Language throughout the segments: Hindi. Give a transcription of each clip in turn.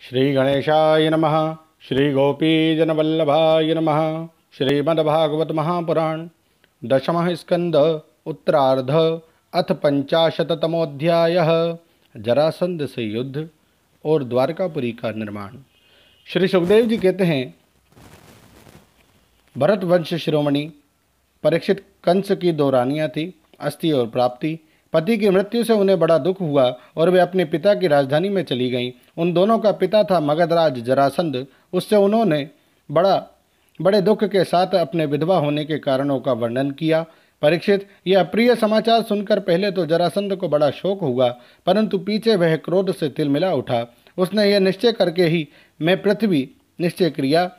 श्री गणेशाय नमः। श्री गोपीजनवल्लभाय नमः। श्रीमद्भागवत महापुराण दशमः स्कंद उत्तरार्ध अथ 85तमोऽध्यायः जरासंध से युद्ध और द्वारकापुरी का निर्माण। श्री सुखदेव जी कहते हैं, भरत वंश शिरोमणि परीक्षित कंस की दो रानियां थी, अस्ति और प्राप्ति। पति की मृत्यु से उन्हें बड़ा दुख हुआ और वे अपने पिता की राजधानी में चली गईं। उन दोनों का पिता था मगधराज जरासंध। उससे उन्होंने बड़े दुख के साथ अपने विधवा होने के कारणों का वर्णन किया। परीक्षित, यह अप्रिय समाचार सुनकर पहले तो जरासंध को बड़ा शोक हुआ, परंतु पीछे वह क्रोध से तिलमिला उठा। उसने यह निश्चय करके ही निश्चय किया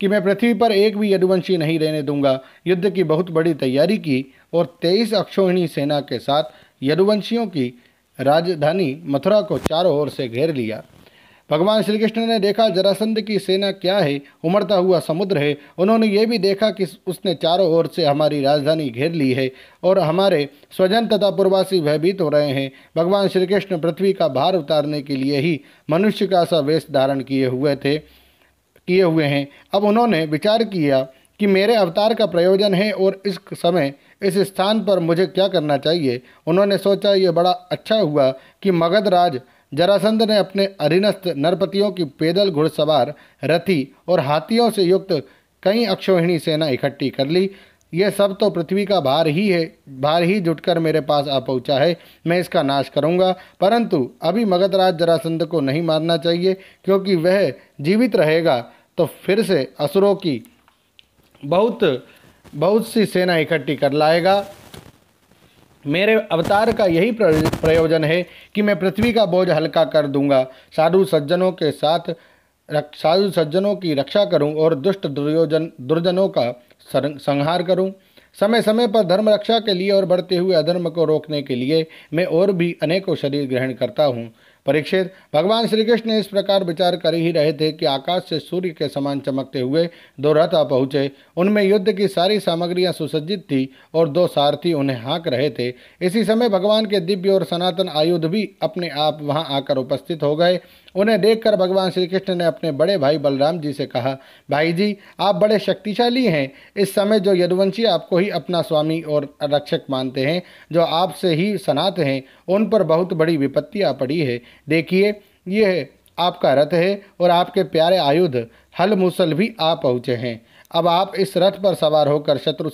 कि मैं पृथ्वी पर एक भी यदुवंशी नहीं रहने दूंगा। युद्ध की बहुत बड़ी तैयारी की और 23 अक्षौहिणी सेना के साथ यदुवंशियों की राजधानी मथुरा को चारों ओर से घेर लिया। भगवान श्री कृष्ण ने देखा जरासंध की सेना क्या है, उमड़ता हुआ समुद्र है। उन्होंने ये भी देखा कि उसने चारों ओर से हमारी राजधानी घेर ली है और हमारे स्वजन तथा पूर्ववासी भयभीत हो रहे हैं। भगवान श्री कृष्ण पृथ्वी का भार उतारने के लिए ही मनुष्य का सा वेश धारण किए हुए हैं। अब उन्होंने विचार किया कि मेरे अवतार का प्रयोजन है और इस समय इस स्थान पर मुझे क्या करना चाहिए। उन्होंने सोचा, यह बड़ा अच्छा हुआ कि मगधराज जरासंध ने अपने अधीनस्थ नरपतियों की पैदल घुड़सवार, रथी और हाथियों से युक्त कई अक्षौहिणी सेना इकट्ठी कर ली। यह सब तो पृथ्वी का भार ही जुटकर मेरे पास आ पहुंचा है। मैं इसका नाश करूंगा, परंतु अभी मगधराज जरासंध को नहीं मारना चाहिए, क्योंकि वह जीवित रहेगा तो फिर से असुरों की बहुत सी सेना इकट्ठी कर लाएगा। मेरे अवतार का यही प्रयोजन है कि मैं पृथ्वी का बोझ हल्का कर दूंगा, साधु सज्जनों की रक्षा करूं और दुष्ट दुर्जनों का संहार करूं। समय समय पर धर्म रक्षा के लिए और बढ़ते हुए अधर्म को रोकने के लिए मैं और भी अनेकों शरीर ग्रहण करता हूं। परीक्षित, भगवान श्री कृष्ण इस प्रकार विचार कर ही रहे थे कि आकाश से सूर्य के समान चमकते हुए दो रथ आ पहुँचे। उनमें युद्ध की सारी सामग्रियां सुसज्जित थी और दो सारथी उन्हें हाँक रहे थे। इसी समय भगवान के दिव्य और सनातन आयुध भी अपने आप वहां आकर उपस्थित हो गए। उन्हें देखकर भगवान श्री कृष्ण ने अपने बड़े भाई बलराम जी से कहा, भाई जी, आप बड़े शक्तिशाली हैं। इस समय जो यदुवंशी आपको ही अपना स्वामी और रक्षक मानते हैं, जो आपसे ही सनात हैं, उन पर बहुत बड़ी विपत्ति आ पड़ी है। देखिए, यह आपका रथ है और आपके प्यारे आयुध हल मूसल भी आ पहुँचे हैं। अब आप इस रथ पर सवार होकर शत्रु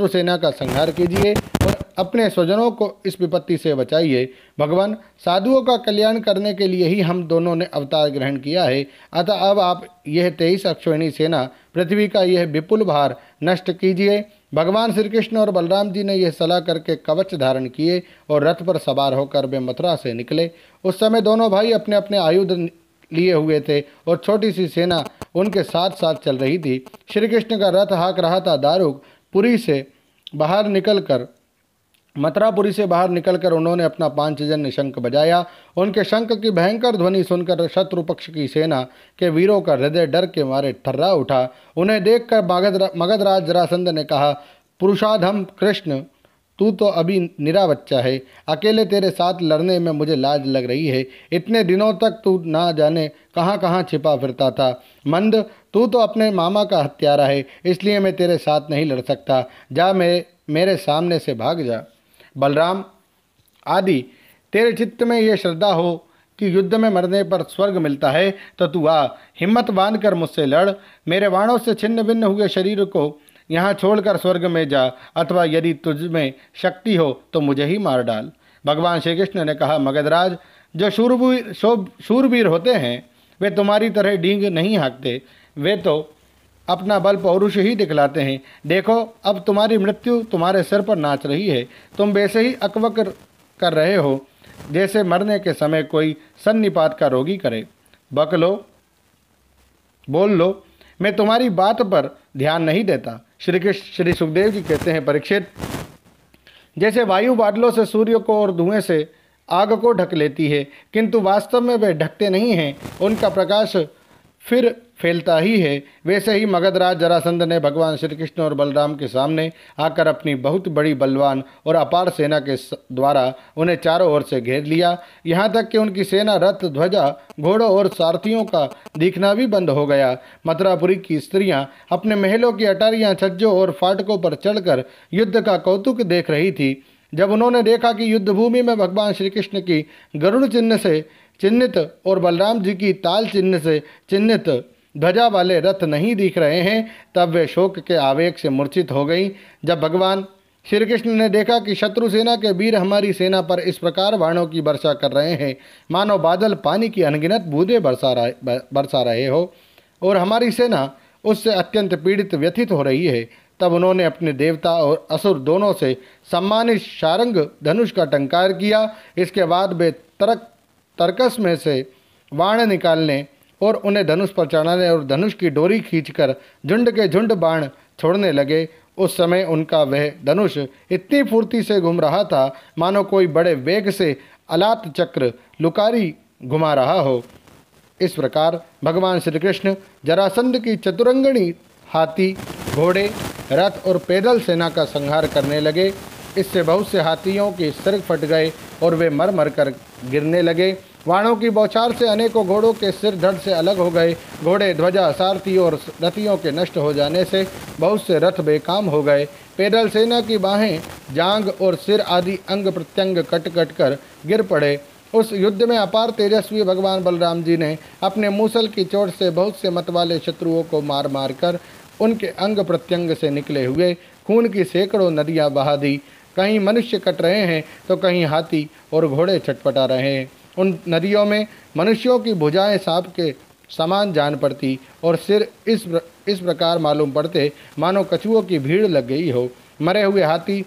सेना का संहार कीजिए और अपने स्वजनों को इस विपत्ति से बचाइए। भगवान, साधुओं का कल्याण करने के लिए ही हम दोनों ने अवतार ग्रहण किया है। अतः अब आप यह 23 अक्षौहिणी सेना, पृथ्वी का यह विपुल भार नष्ट कीजिए। भगवान श्री कृष्ण और बलराम जी ने यह सलाह करके कवच धारण किए और रथ पर सवार होकर वे मथुरा से निकले। उस समय दोनों भाई अपने अपने आयुध लिए हुए थे और छोटी सी सेना उनके साथ साथ चल रही थी। श्री कृष्ण का रथ हाँक रहा था। दारुक मथुरापुरी से बाहर निकलकर उन्होंने अपना पांचजन्य शंख बजाया। उनके शंख की भयंकर ध्वनि सुनकर शत्रु पक्ष की सेना के वीरों का हृदय डर के मारे थर्रा उठा। उन्हें देखकर मगधराज जरासंध ने कहा, पुरुषाधम कृष्ण, तू तो अभी निरा बच्चा है। अकेले तेरे साथ लड़ने में मुझे लाज लग रही है। इतने दिनों तक तू ना जाने कहाँ कहाँ छिपा फिरता था। मंद, तू तो अपने मामा का हत्यारा है, इसलिए मैं तेरे साथ नहीं लड़ सकता। जा, मेरे सामने से भाग जा। बलराम आदि, तेरे चित्त में यह श्रद्धा हो कि युद्ध में मरने पर स्वर्ग मिलता है तो तू आ, हिम्मत बांधकर मुझसे लड़। मेरे बाणों से छिन्न भिन्न हुए शरीर को यहाँ छोड़कर स्वर्ग में जा, अथवा यदि तुझ में शक्ति हो तो मुझे ही मार डाल। भगवान श्री कृष्ण ने कहा, मगधराज, जो शूरवीर होते हैं वे तुम्हारी तरह डींग नहीं हाँकते, वे तो अपना बल पौरुष ही दिखलाते हैं। देखो, अब तुम्हारी मृत्यु तुम्हारे सिर पर नाच रही है। तुम वैसे ही अकबक कर रहे हो जैसे मरने के समय कोई सन्निपात का रोगी करे। बक लो, बोल लो, मैं तुम्हारी बात पर ध्यान नहीं देता। श्री सुखदेव जी कहते हैं, परीक्षित, जैसे वायु बादलों से सूर्य को और धुएं से आग को ढक लेती है, किंतु वास्तव में वे ढकते नहीं हैं। उनका प्रकाश फिर फैलता ही है, वैसे ही मगधराज जरासंध ने भगवान श्री कृष्ण और बलराम के सामने आकर अपनी बहुत बड़ी बलवान और अपार सेना के द्वारा उन्हें चारों ओर से घेर लिया। यहाँ तक कि उनकी सेना, रथ, ध्वजा, घोड़ों और सारथियों का दिखना भी बंद हो गया। मथुरापुरी की स्त्रियां अपने महलों की अटारियां, छज्जों और फाटकों पर चढ़कर युद्ध का कौतुक देख रही थी। जब उन्होंने देखा कि युद्ध भूमि में भगवान श्री कृष्ण की गरुड़ चिन्ह से चिन्हित और बलराम जी की ताल चिन्ह से चिन्हित ध्वजा वाले रथ नहीं दिख रहे हैं, तब वे शोक के आवेग से मूर्छित हो गई। जब भगवान श्री कृष्ण ने देखा कि शत्रु सेना के वीर हमारी सेना पर इस प्रकार बाणों की वर्षा कर रहे हैं मानो बादल पानी की अनगिनत बूंदें बरसा रहे हो, और हमारी सेना उससे अत्यंत पीड़ित व्यथित हो रही है, तब उन्होंने अपने देवता और असुर दोनों से सम्मानित शारंग धनुष का टंकार किया। इसके बाद वे तरकस में से बाण निकालने और उन्हें धनुष पर चढ़ाने और धनुष की डोरी खींचकर झुंड के झुंड बाण छोड़ने लगे। उस समय उनका वह धनुष इतनी फुर्ती से घूम रहा था मानो कोई बड़े वेग से अलात चक्र लुकारी घुमा रहा हो। इस प्रकार भगवान श्री कृष्ण जरासंध की चतुरंगणी हाथी, घोड़े, रथ और पैदल सेना का संहार करने लगे। इससे बहुत से हाथियों के सिर फट गए और वे मर मर कर गिरने लगे। बाणों की बौछार से अनेकों घोड़ों के सिर धड़ से अलग हो गए। घोड़े, ध्वजा, सारथी और रथियों के नष्ट हो जाने से बहुत से रथ बेकाम हो गए। पैदल सेना की बाहें, जांग और सिर आदि अंग प्रत्यंग कट कट कर गिर पड़े। उस युद्ध में अपार तेजस्वी भगवान बलराम जी ने अपने मूसल की चोट से बहुत से मतवाले शत्रुओं को मार मार कर उनके अंग प्रत्यंग से निकले हुए खून की सैकड़ों नदियां बहा दी। कहीं मनुष्य कट रहे हैं तो कहीं हाथी और घोड़े छटपटा रहे हैं। उन नदियों में मनुष्यों की भुजाएं सांप के समान जान पड़ती और सिर इस प्रकार मालूम पड़ते मानो कछुओं की भीड़ लग गई हो। मरे हुए हाथी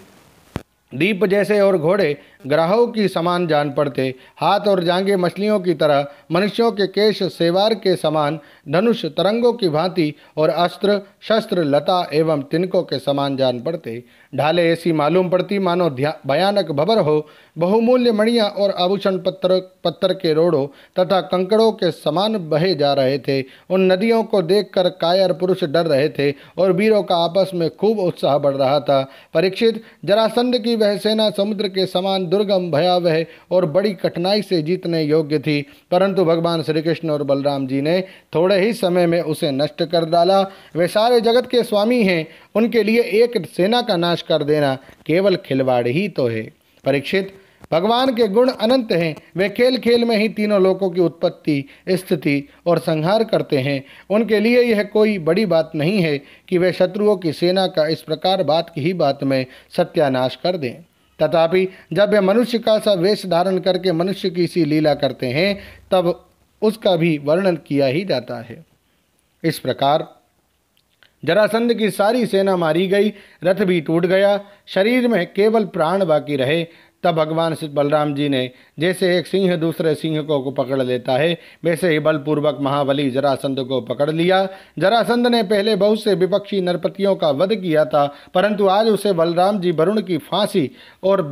दीप जैसे और घोड़े ग्राहों की समान जान पड़ते। हाथ और जांघें मछलियों की तरह, मनुष्यों के केश सेवार के समान, धनुष तरंगों की भांति और अस्त्र शस्त्र लता एवं तिनकों के समान जान पड़ते। ढाले ऐसी मालूम पड़ती मानो भयानक भबर हो। बहुमूल्य मणियाँ और आभूषण पत्थर के रोड़ों तथा कंकड़ों के समान बहे जा रहे थे। उन नदियों को देखकर कायर पुरुष डर रहे थे और वीरों का आपस में खूब उत्साह बढ़ रहा था। परीक्षित, जरासंध की वह सेना समुद्र के समान दुर्गम, भयावह और बड़ी कठिनाई से जीतने योग्य थी, परंतु भगवान श्री कृष्ण और बलराम जी ने थोड़े ही समय में उसे नष्ट कर डाला। वे सारे जगत के स्वामी हैं, उनके लिए एक सेना का नाश कर देना केवल खिलवाड़ ही तो है। परीक्षित, भगवान के गुण अनंत हैं। वे खेल खेल में ही तीनों लोकों की उत्पत्ति, स्थिति और संहार करते हैं। उनके लिए यह कोई बड़ी बात नहीं है कि वे शत्रुओं की सेना का इस प्रकार बात की ही बात में सत्यानाश कर दें। तथापि जब वे मनुष्य का सा वेश धारण करके मनुष्य की सी लीला करते हैं, तब उसका भी वर्णन किया ही जाता है। इस प्रकार जरासंध की सारी सेना मारी गई, रथ भी टूट गया, शरीर में केवल प्राण बाकी रहे। तब भगवान श्री बलराम जी ने जैसे एक सिंह दूसरे सिंह को पकड़ लेता है, वैसे ही बलपूर्वक महाबली जरासंध को पकड़ लिया। जरासंध ने पहले बहुत से विपक्षी नरपतियों का वध किया था, परंतु आज उसे बलराम जी वरुण की फांसी और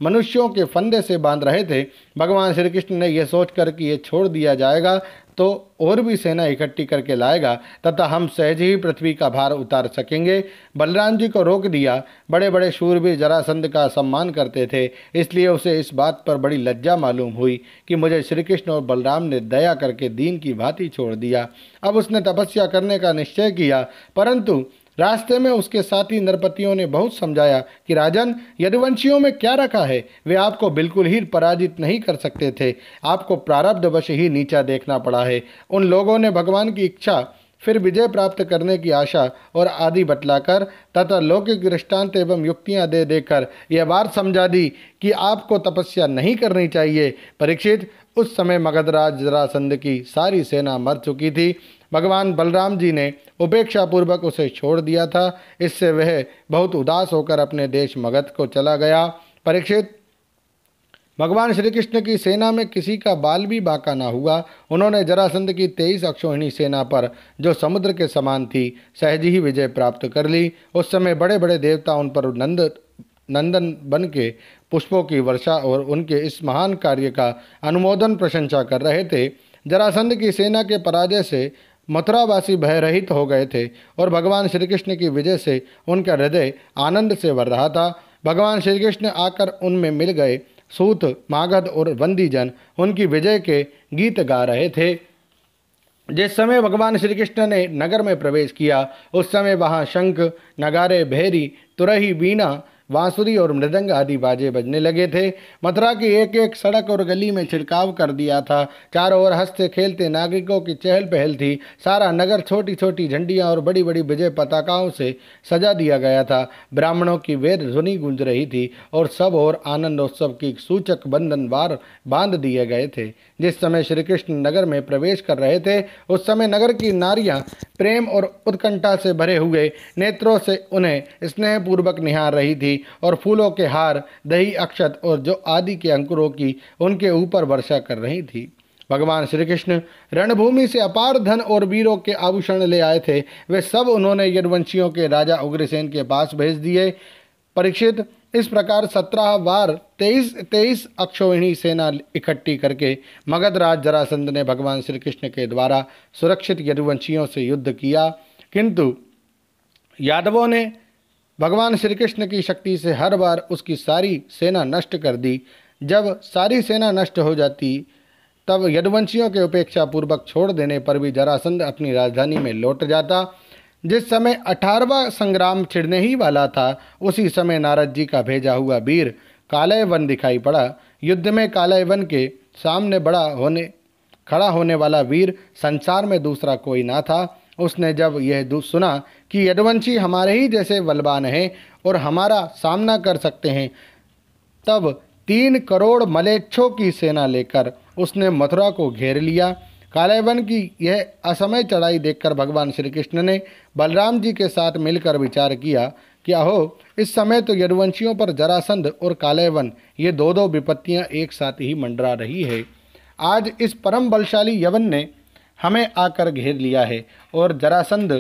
मनुष्यों के फंदे से बांध रहे थे। भगवान श्री कृष्ण ने यह सोचकर कि ये छोड़ दिया जाएगा तो और भी सेना इकट्ठी करके लाएगा तथा हम सहज ही पृथ्वी का भार उतार सकेंगे, बलराम जी को रोक दिया। बड़े बड़े शूरवीर जरासंध का सम्मान करते थे, इसलिए उसे इस बात पर बड़ी लज्जा मालूम हुई कि मुझे श्री कृष्ण और बलराम ने दया करके दीन की भांति छोड़ दिया। अब उसने तपस्या करने का निश्चय किया, परंतु रास्ते में उसके साथी नरपतियों ने बहुत समझाया कि राजन, यदुवंशियों में क्या रखा है, वे आपको बिल्कुल ही पराजित नहीं कर सकते थे, आपको प्रारब्धवश ही नीचा देखना पड़ा है। उन लोगों ने भगवान की इच्छा, फिर विजय प्राप्त करने की आशा और आदि बतलाकर तथा लौकिक दृष्टांत एवं युक्तियां दे देकर यह बात समझा दी कि आपको तपस्या नहीं करनी चाहिए। परीक्षित, उस समय मगधराज जरासंध की सारी सेना मर चुकी थी। भगवान बलराम जी ने उपेक्षापूर्वक उसे छोड़ दिया था। इससे वह बहुत उदास होकर अपने देश मगध को चला गया। परीक्षित, भगवान श्री कृष्ण की सेना में किसी का बाल भी बाका ना हुआ। उन्होंने जरासंध की 23 अक्षौहिणी सेना पर, जो समुद्र के समान थी, सहज ही विजय प्राप्त कर ली। उस समय बड़े बड़े देवता उन पर नंदन बन के पुष्पों की वर्षा और उनके इस महान कार्य का अनुमोदन प्रशंसा कर रहे थे। जरासंध की सेना के पराजय से मथुरावासी भयरहित हो गए थे और भगवान श्री कृष्ण की विजय से उनका हृदय आनंद से भर रहा था। भगवान श्री कृष्ण आकर उनमें मिल गए। सूत, मागध और बंदीजन उनकी विजय के गीत गा रहे थे। जिस समय भगवान श्री कृष्ण ने नगर में प्रवेश किया उस समय वहाँ शंख, नगारे, भेरी, तुरही, बीना, बांसुरी और मृदंग आदि बाजे बजने लगे थे। मथुरा की एक एक सड़क और गली में छिड़काव कर दिया था। चारों ओर हंसते खेलते नागरिकों की चहल पहल थी। सारा नगर छोटी छोटी झंडियां और बड़ी बड़ी विजय पताकाओं से सजा दिया गया था। ब्राह्मणों की वेद ध्वनि गूंज रही थी और सब और आनंद उत्सव की सूचक बंधन वार बांध दिए गए थे। जिस समय श्री कृष्ण नगर में प्रवेश कर रहे थे उस समय नगर की नारियां प्रेम और उत्कंठा से भरे हुए नेत्रों से उन्हें स्नेहपूर्वक निहार रही थी और फूलों के हार, दही, अक्षत और जो आदि के अंकुरों की उनके ऊपर वर्षा कर रही थी। भगवान श्री कृष्ण रणभूमि से अपार धन और वीरों के आभूषण ले आए थे। वे सब उन्होंने यदुवंशियों के राजा उग्रसेन के पास भेज दिए। परीक्षित, इस प्रकार 17 बार 23 अक्षौहिणी सेना इकट्ठी करके मगधराज जरासंध ने भगवान श्री कृष्ण के द्वारा सुरक्षित यदुवंशियों से युद्ध किया, किंतु यादवों ने भगवान श्री कृष्ण की शक्ति से हर बार उसकी सारी सेना नष्ट कर दी। जब सारी सेना नष्ट हो जाती तब यदुवंशियों के उपेक्षा पूर्वक छोड़ देने पर भी जरासंध अपनी राजधानी में लौट जाता। जिस समय 18वां संग्राम छिड़ने ही वाला था उसी समय नारद जी का भेजा हुआ वीर कालयवन दिखाई पड़ा। युद्ध में कालयवन के सामने खड़ा होने वाला वीर संसार में दूसरा कोई ना था। उसने जब यह सुना कि यदुवंशी हमारे ही जैसे बलवान हैं और हमारा सामना कर सकते हैं, तब 3 करोड़ मलेच्छों की सेना लेकर उसने मथुरा को घेर लिया। कालयवन की यह असमय चढ़ाई देखकर भगवान श्री कृष्ण ने बलराम जी के साथ मिलकर विचार किया कि अहो, इस समय तो यदुवंशियों पर जरासंध और कालयवन ये दो विपत्तियां एक साथ ही मंडरा रही है। आज इस परम बलशाली यवन ने हमें आकर घेर लिया है और जरासंध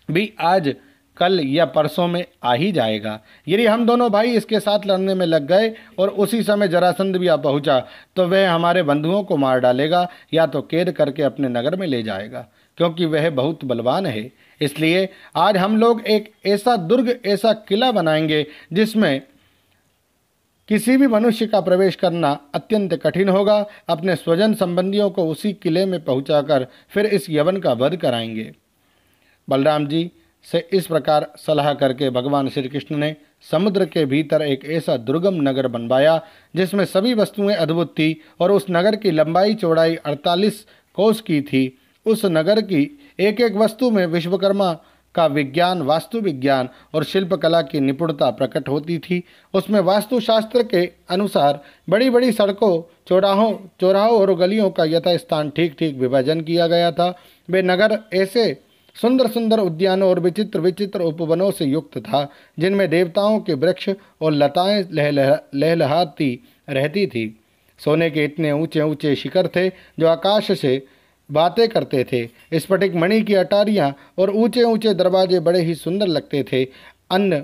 भी आज कल या परसों में आ ही जाएगा। यदि हम दोनों भाई इसके साथ लड़ने में लग गए और उसी समय जरासंध भी आ पहुंचा तो वह हमारे बंधुओं को मार डालेगा या तो कैद करके अपने नगर में ले जाएगा, क्योंकि वह बहुत बलवान है। इसलिए आज हम लोग एक ऐसा दुर्ग, ऐसा किला बनाएंगे जिसमें किसी भी मनुष्य का प्रवेश करना अत्यंत कठिन होगा। अपने स्वजन संबंधियों को उसी किले में पहुंचाकर फिर इस यवन का वध कराएंगे। बलराम जी से इस प्रकार सलाह करके भगवान श्री कृष्ण ने समुद्र के भीतर एक ऐसा दुर्गम नगर बनवाया जिसमें सभी वस्तुएं अद्भुत थी और उस नगर की लंबाई चौड़ाई 48 कोस की थी। उस नगर की एक एक वस्तु में विश्वकर्मा का विज्ञान, वास्तु विज्ञान और शिल्पकला की निपुणता प्रकट होती थी। उसमें वास्तुशास्त्र के अनुसार बड़ी बड़ी सड़कों, चौराहों और गलियों का यथास्थान ठीक ठीक विभाजन किया गया था। वे नगर ऐसे सुंदर सुंदर उद्यानों और विचित्र विचित्र उपवनों से युक्त था जिनमें देवताओं के वृक्ष और लताएं लहलहाती रहती थी। सोने के इतने ऊंचे ऊंचे शिखर थे जो आकाश से बातें करते थे। स्फटिक मणि की अटारियां और ऊंचे ऊंचे दरवाजे बड़े ही सुंदर लगते थे। अन्न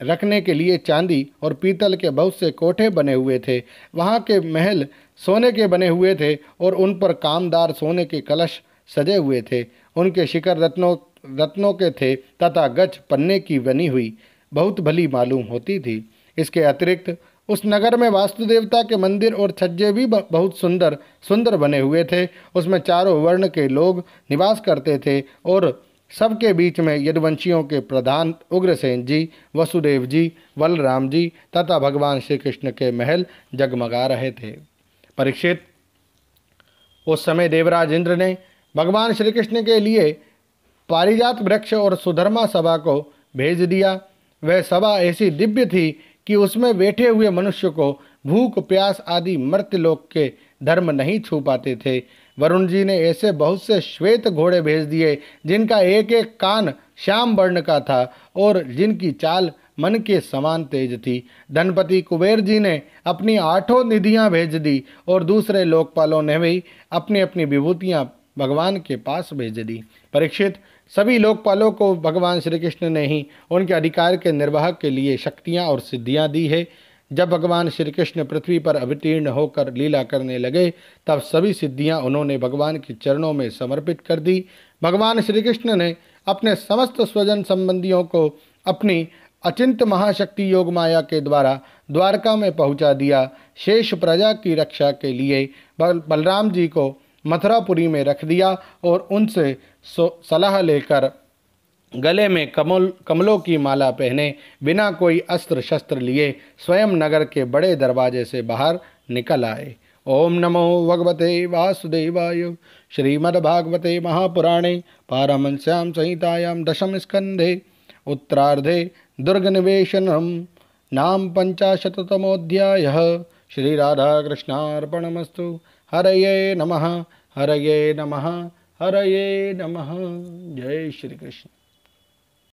रखने के लिए चांदी और पीतल के बहुत से कोठे बने हुए थे। वहाँ के महल सोने के बने हुए थे और उन पर कामदार सोने के कलश सजे हुए थे। उनके शिखर रत्नों के थे तथा गज पन्ने की बनी हुई बहुत भली मालूम होती थी। इसके अतिरिक्त उस नगर में वास्तुदेवता के मंदिर और छज्जे भी बहुत सुंदर सुंदर बने हुए थे। उसमें चारों वर्ण के लोग निवास करते थे और सबके बीच में यदुवंशियों के प्रधान उग्रसेन जी, वसुदेव जी, बलराम जी तथा भगवान श्री कृष्ण के महल जगमगा रहे थे। परीक्षित, उस समय देवराज इंद्र ने भगवान श्री कृष्ण के लिए पारिजात वृक्ष और सुधर्मा सभा को भेज दिया। वह सभा ऐसी दिव्य थी कि उसमें बैठे हुए मनुष्य को भूख, प्यास आदि मर्त्यलोक के धर्म नहीं छू पाते थे। वरुण जी ने ऐसे बहुत से श्वेत घोड़े भेज दिए जिनका एक एक कान श्याम वर्ण का था और जिनकी चाल मन के समान तेज थी। धनपति कुबेर जी ने अपनी 8 निधियां भेज दी और दूसरे लोकपालों ने भी अपनी अपनी विभूतियां भगवान के पास भेज दी। परीक्षित, सभी लोकपालों को भगवान श्री कृष्ण ने ही उनके अधिकार के निर्वाह के लिए शक्तियां और सिद्धियां दी है। जब भगवान श्री कृष्ण पृथ्वी पर अवतीर्ण होकर लीला करने लगे तब सभी सिद्धियां उन्होंने भगवान के चरणों में समर्पित कर दी। भगवान श्री कृष्ण ने अपने समस्त स्वजन संबंधियों को अपनी अचिंत महाशक्ति योग माया के द्वारा द्वारका में पहुंचा दिया। शेष प्रजा की रक्षा के लिए बलराम जी को मथुरापुरी में रख दिया और उनसे सलाह लेकर गले में कमलों की माला पहने बिना कोई अस्त्र शस्त्र लिए स्वयं नगर के बड़े दरवाजे से बाहर निकल आए। ओम नमो भगवते वासुदेवाय। श्रीमद्भागवते महापुराणे पारमहंस्यां संहितायां दशम स्कंधे उत्तरार्धे दुर्गनिवेशनम नाम 50तमोऽध्यायः। श्री राधा कृष्णार्पणमस्तु। हरये नमः हरये नमः हरये नमः। जय श्री कृष्ण।